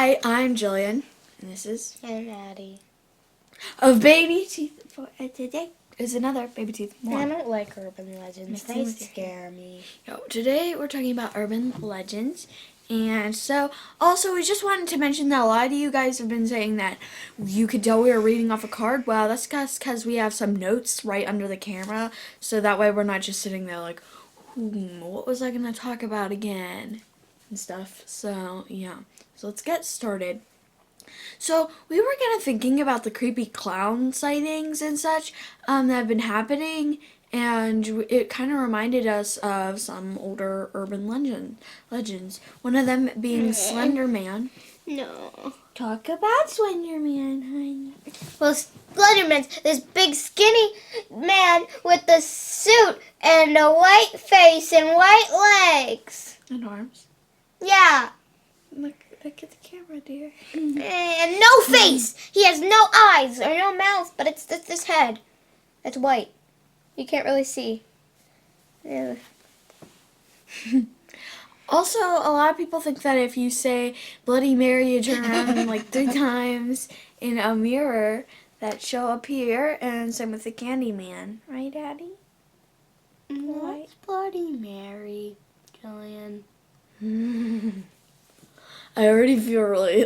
Hi, I'm Jillian, and this is And Addie. of Babyteeth4. Today is another Babyteeth More. I don't like urban legends. They scare me. Today we're talking about urban legends, and so also we just wanted to mention that a lot of you guys have been saying that you could tell we were reading off a card. Well, that's because we have some notes right under the camera, so that way we're not just sitting there like, what was I going to talk about again? And stuff. So, yeah. So let's get started. So we were kind of thinking about the creepy clown sightings and such that have been happening, and it kind of reminded us of some older urban legends. One of them being Slenderman. No. Talk about Slenderman, honey. Well, Slenderman's this big skinny man with a suit and a white face and white legs. And arms. Yeah. Look at the camera, dear. And no face. He has no eyes or no mouth, but it's just this head. It's white. You can't really see. Yeah. Also, a lot of people think that if you say Bloody Mary, you turn around like 3 times in a mirror, that she'll appear, and same with the Candyman. Right, Addie? What's Bloody Mary, Jillian? I already feel really,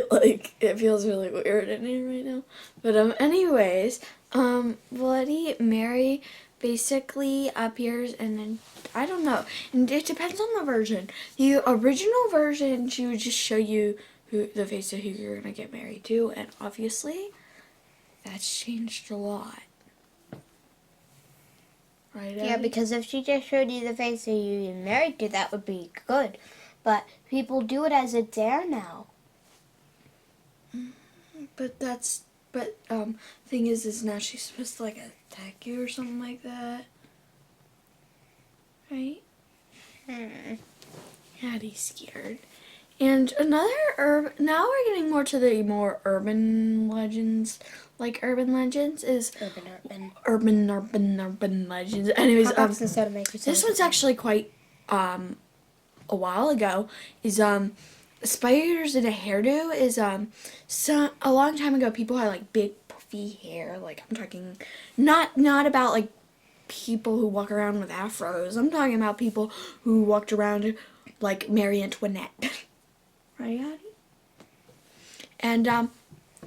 it feels really weird in here right now. But, anyways, Bloody Mary basically appears, and then, I don't know, and it depends on the version. The original version, she would just show you the face of who you're gonna get married to, and obviously, that's changed a lot. Right, Addie? Yeah, because if she just showed you the face of who you're married to, that would be good. But people do it as a dare now. But thing is now she's supposed to attack you or something like that, right? Addie's scared. And another now we're getting more to the more urban legends, urban legends is urban legends. Anyways, this one's actually quite a while ago is spiders in a hairdo is a long time ago people had big puffy hair. I'm talking not about people who walk around with afros. I'm talking about people who walked around like Marie Antoinette. Right, Addie? And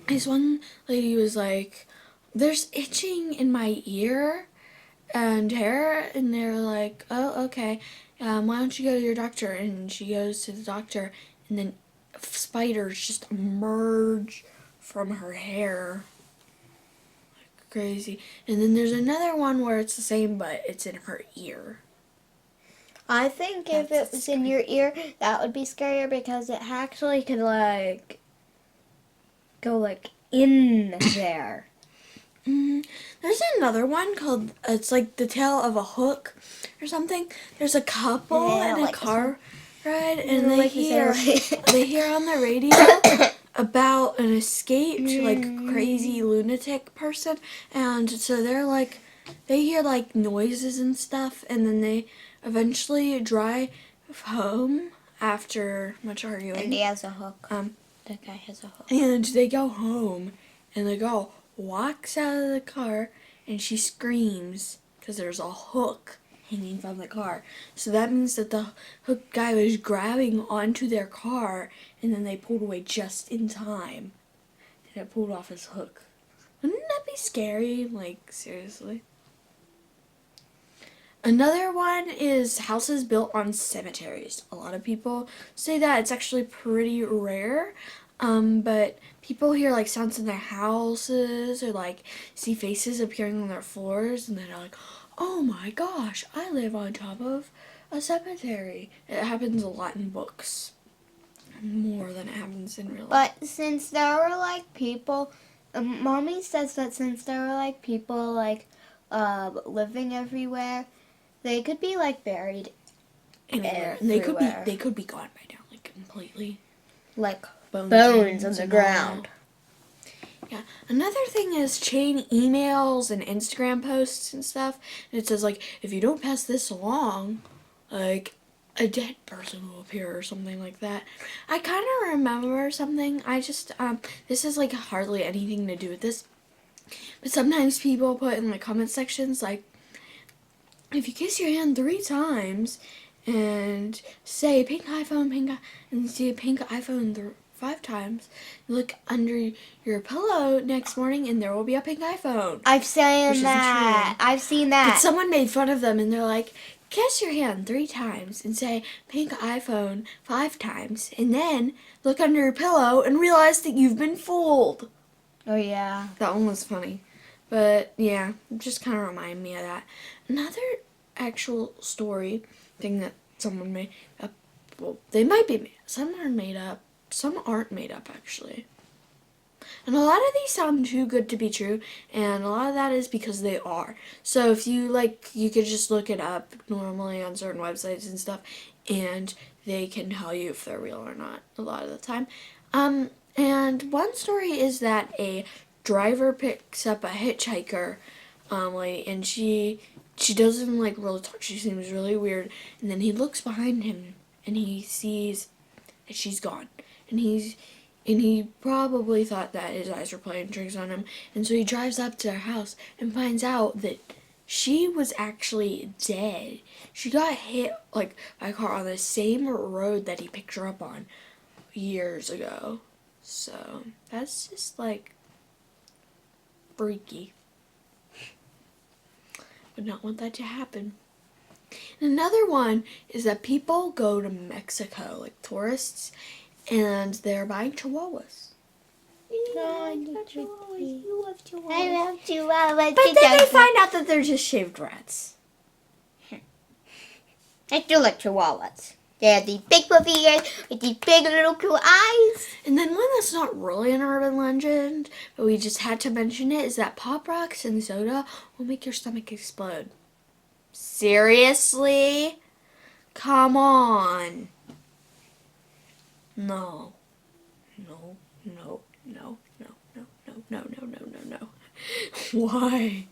this one lady was like, there's itching in my ear and hair, and they're like, oh, okay, why don't you go to your doctor? And she goes to the doctor, and then spiders just emerge from her hair like crazy. And then there's another one where it's the same, but it's in her ear. I think if it was in your ear, that would be scarier because it actually could go in there. There's another one called, it's like the tale of a hook or something. There's a couple in a car ride, and they hear on the radio about an escaped crazy lunatic person, and so they hear noises and stuff, and then they eventually drive home after much arguing. And he has a hook. That guy has a hook. And they go home, and the girl walks out of the car, and she screams because there's a hook hanging from the car. So that means that the hook guy was grabbing onto their car, and then they pulled away just in time, and it pulled off his hook. Wouldn't that be scary? Seriously. Another one is houses built on cemeteries. A lot of people say that it's actually pretty rare, but people hear sounds in their houses or see faces appearing on their floors, and they're like, oh my gosh, I live on top of a cemetery. It happens a lot in books, more than it happens in real life. But since there were people, Mommy says that since there were people living everywhere, they could be buried anywhere. And they could be gone by now, completely. Bones on the ground. Yeah. Another thing is chain emails and Instagram posts and stuff. And it says if you don't pass this along, a dead person will appear or something like that. I kind of remember something. I just, this has like hardly anything to do with this. But sometimes people put in like comment sections like, if you kiss your hand 3 times and say pink iPhone, and say pink iPhone 5 times, look under your pillow next morning and there will be a pink iPhone. I've seen that. I've seen that. But someone made fun of them and they're like, kiss your hand 3 times and say pink iPhone 5 times and then look under your pillow and realize that you've been fooled. Oh yeah. That one was funny. But yeah, it just kind of reminded me of that. Another actual story thing that someone made up, well, they might be made, some are made up, some aren't made up actually. And a lot of these sound too good to be true, and a lot of that is because they are. So if you like, you could just look it up normally on certain websites and stuff, and they can tell you if they're real or not a lot of the time. And one story is that a driver picks up a hitchhiker lady, and she doesn't like really talk. She seems really weird, and then he looks behind him and he sees that she's gone, and he probably thought that his eyes were playing tricks on him, and so he drives up to her house and finds out that she was actually dead. She got hit like by a car on the same road that he picked her up on years ago. So that's just like freaky. Would not want that to happen. And another one is that people go to Mexico, like tourists, and they're buying chihuahuas. I love chihuahuas. But then they find out that they're just shaved rats. I do like chihuahuas. They have these big fluffy ears with these big little cool eyes. And then one that's not really an urban legend, but we just had to mention it, is that Pop Rocks and soda will make your stomach explode. Seriously? Come on. No. No, no, no, no, no, no, no, no, no, no, no. Why?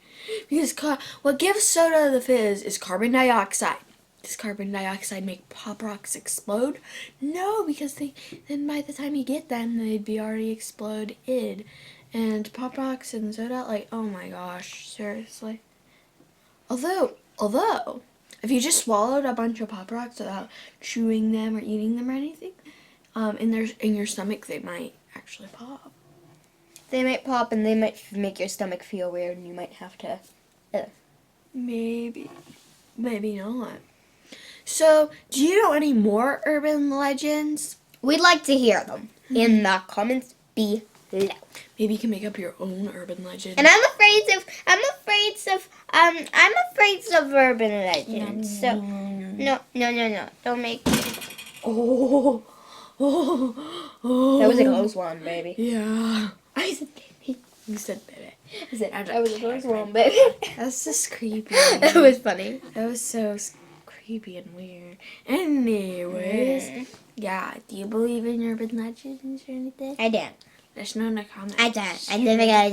Because what gives soda the fizz is carbon dioxide. Does carbon dioxide make Pop Rocks explode? No, because then by the time you get them, they'd be already exploded. And Pop Rocks and soda, like, oh my gosh, seriously. Although, if you just swallowed a bunch of Pop Rocks without chewing them or eating them or anything, in your stomach, they might actually pop. They might pop and they might make your stomach feel weird, and you might have to. Maybe not. So, do you know any more urban legends? We'd like to hear them in the comments below. Maybe you can make up your own urban legend. And I'm afraid of urban legends. So no, don't make it. Oh. That was a close one, baby. Yeah. I said baby. You said baby. I said that was a close one, baby. That's just creepy. That was funny. That was so creepy and weird. Anyways, yeah. Do you believe in urban legends or anything? I don't. Let us know in the comments. I don't. I'm never gonna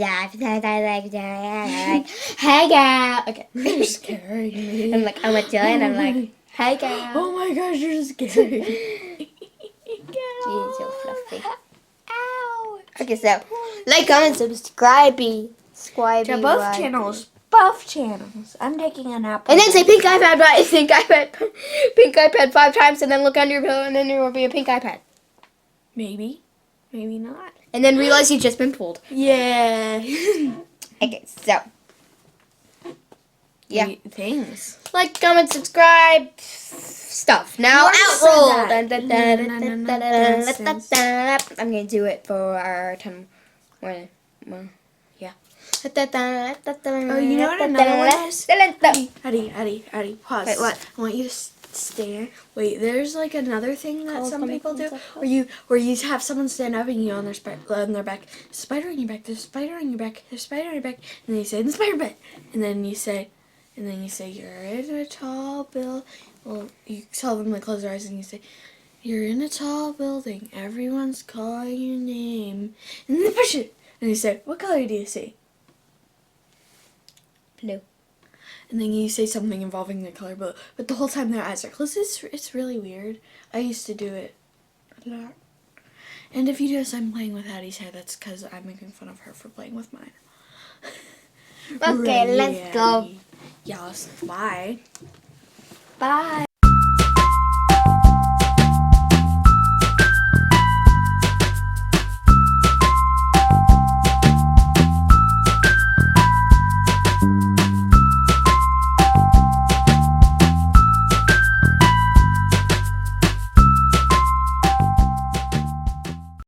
die. Hey girl. Okay. You're scaring me. I'm like, I'm a Jillian. I'm like, hey girl. Oh my gosh, you're scaring me. She's so fluffy. Ow. Okay, so like, comment, subscribe. To both channels. Both channels. I'm taking a nap. And then say pink iPad, right? Pink iPad 5 times, and then look under your pillow, and then there will be a pink iPad. Maybe. Maybe not. And then realize you've just been pulled. Yeah. Okay, so. Yeah. Things. Like, comment, subscribe, stuff. Now, outroll. I'm going to do it for our 10. Well, yeah. Oh, you know what another one is? Addie, pause. Wait, what? I want you to stare. Wait, there's like another thing that some people do, where you have someone stand up and you on their back, spider on your back, there's a spider on your back, there's a spider on your back, and then you say the spider bit, and then you say you're in a tall building. Well, you tell them to close their eyes and you say, you're in a tall building, everyone's calling your name, and then push it, and you say, what color do you see? Blue. and then you say something involving the color blue, but the whole time their eyes are closed. It's really weird. I used to do it a lot. And if you notice I'm playing with Addie's hair, that's because I'm making fun of her for playing with mine. Okay, let's go. Yes, bye. Bye.